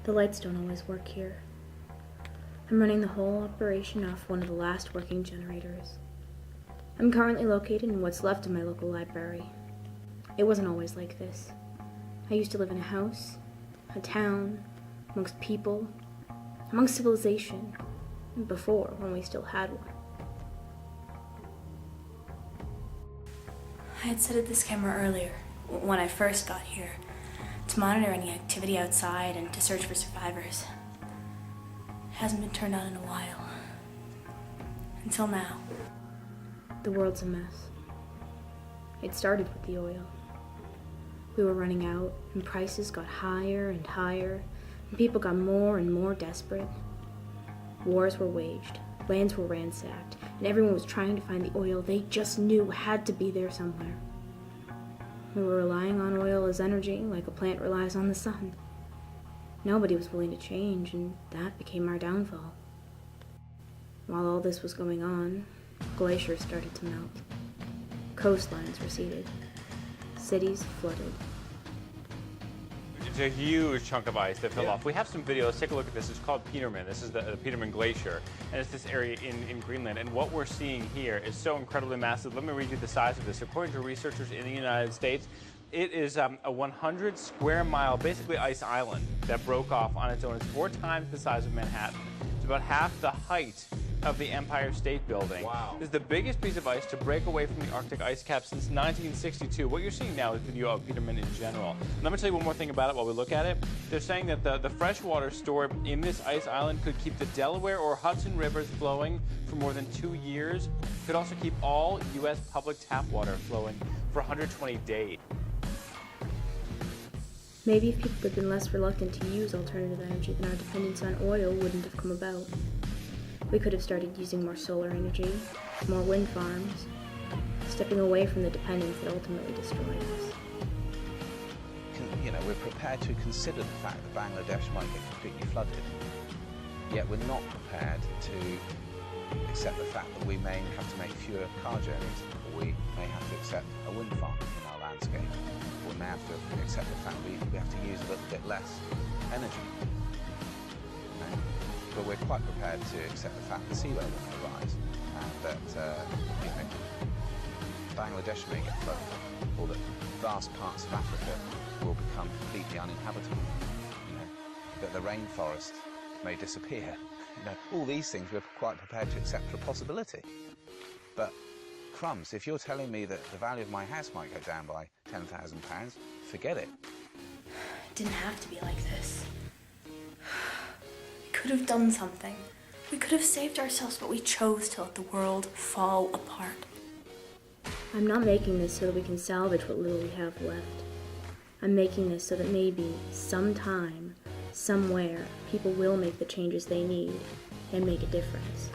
The lights don't always work here. I'm running the whole operation off one of the last working generators. I'm currently located in what's left of my local library. It wasn't always like this. I used to live in a house, a town, amongst people, amongst civilization, before, when we still had one. I had set up this camera earlier, when I first got here, to monitor any activity outside and to search for survivors. It hasn't been turned on in a while. Until now. The world's a mess. It started with the oil. We were running out, and prices got higher and higher, and people got more and more desperate. Wars were waged, lands were ransacked, and everyone was trying to find the oil they just knew had to be there somewhere. We were relying on oil as energy, like a plant relies on the sun. Nobody was willing to change, and that became our downfall. While all this was going on, glaciers started to melt. Coastlines receded. Cities flooded. It's a huge chunk of ice that fell off. We have some video. Let's take a look at this. It's called Petermann. This is the Petermann Glacier, and it's this area in Greenland. And what we're seeing here is so incredibly massive. Let me read you the size of this. According to researchers in the United States, it is a 100 square mile, basically ice island that broke off on its own. It's 4 times the size of Manhattan. It's about half the height of the Empire State Building. Wow. This is the biggest piece of ice to break away from the Arctic ice cap since 1962. What you're seeing now is video of Petermann in general. Let me tell you one more thing about it while we look at it. They're saying that the fresh water stored in this ice island could keep the Delaware or Hudson rivers flowing for more than 2 years. Could also keep all U.S. public tap water flowing for 120 days. Maybe if people had been less reluctant to use alternative energy, then our dependence on oil wouldn't have come about. We could have started using more solar energy, more wind farms, stepping away from the dependence that ultimately destroyed us. You know, we're prepared to consider the fact that Bangladesh might get completely flooded, yet we're not prepared to accept the fact that we may have to make fewer car journeys, or we may have to accept a wind farm in our landscape, or we may have to accept the fact that we have to use a little bit less energy. But we're quite prepared to accept the fact that sea level may rise, and that you know, Bangladesh may get flooded, or that vast parts of Africa will become completely uninhabitable. You know, that the rainforest may disappear. You know, all these things we're quite prepared to accept for a possibility. But crumbs, if you're telling me that the value of my house might go down by £10,000, forget it. It didn't have to be like this. We could have done something. We could have saved ourselves, but we chose to let the world fall apart. I'm not making this so that we can salvage what little we have left. I'm making this so that maybe, sometime, somewhere, people will make the changes they need and make a difference.